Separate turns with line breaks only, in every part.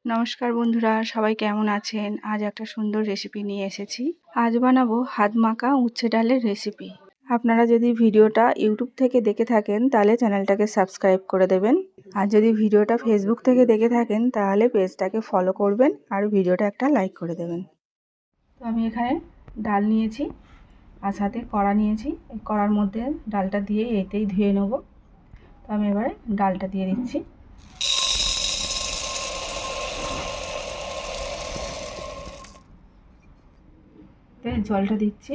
নমস্কার বন্ধুরা, সবাই কেমন আছেন? আজ একটা সুন্দর রেসিপি নিয়ে এসেছি। আজ বানাবো হাত মাখা উচ্ছে ডালের রেসিপি। আপনারা যদি ভিডিওটা ইউটিউব থেকে দেখে থাকেন তাহলে চ্যানেলটাকে সাবস্ক্রাইব করে দেবেন। আর যদি ভিডিওটা ফেসবুক থেকে দেখে থাকেন তাহলে পেজটাকে ফলো করবেন আর ভিডিওটা একটা লাইক করে দেবেন। তো আমি এখানে ডাল নিয়েছি আর সাথে কড়া নিয়েছি। এই কড়ার মধ্যে ডালটা দিয়ে এতেই ধুয়ে নেব। তো আমি এবারে ডালটা দিয়ে দিচ্ছি। জলটা দিচ্ছি।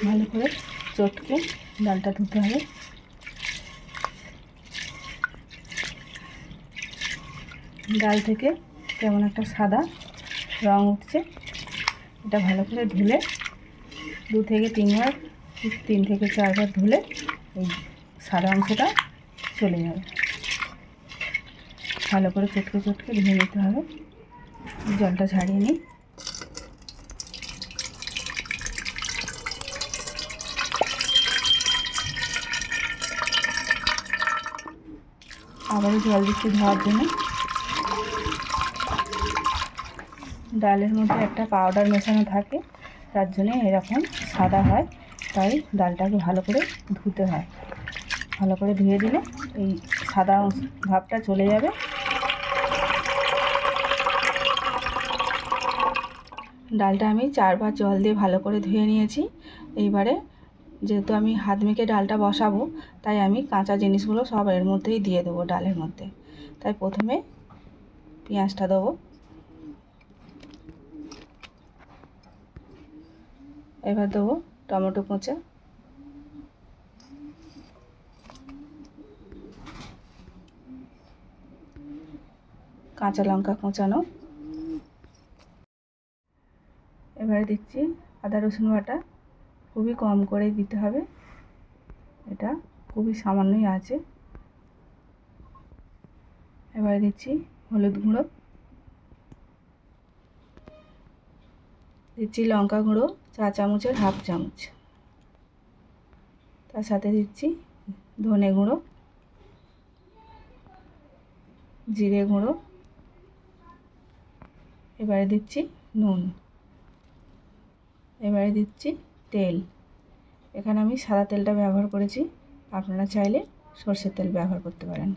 ভালো করে চটকে ডালটা ধুতে হবে। ডাল থেকে কেমন একটা সাদা রং উঠছে, এটা ভালো করে ধুলে 2 থেকে 3 বার 3 থেকে 4 বার ধুলে এই সাদা অংশটা চলে যাবে। ভালো করে চটকে চটকে ধুয়ে নিতে হবে। জলটা ঝাড়িয়ে নিই। আবারও জল দিচ্ছি ধোয়ার জন্য। ডালের মধ্যে একটা পাউডার মেশানো থাকে, তার জন্য এরকম সাদা হয়। তাই ডালটাকে ভালো করে ধুতে হয়। ভালো করে ধুয়ে দিলে এই সাদা ভাবটা চলে যাবে। ডালটা আমি 4 বার জল দিয়ে ভালো করে ধুয়ে নিয়েছি। এইবারে যেহেতু আমি হাত মেখে ডালটা বসাবো, তাই আমি কাঁচা জিনিসগুলো সব এর মধ্যেই দিয়ে দেবো ডালের মধ্যে। তাই প্রথমে পেঁয়াজটা দেবো, এবার দেবো টমেটো কোঁচা, কাঁচা লঙ্কা কোঁচানো, এবারে দিচ্ছি আদা রসুন বাটা। খুবই কম করে দিতে হবে, এটা খুবই সামান্যই আছে। এবারে দিচ্ছি হলুদ গুঁড়ো, দিচ্ছি লঙ্কা গুঁড়ো 4 চামচের হাফ চামচ, তার সাথে দিচ্ছি ধনে গুঁড়ো, জিরে গুঁড়ো, এবারে দিচ্ছি নুন, এবারে দিচ্ছি তেল। এখানে আমি সাদা তেলটা ব্যবহার করেছি, আপনারা চাইলে সরষের তেল ব্যবহার করতে পারেন।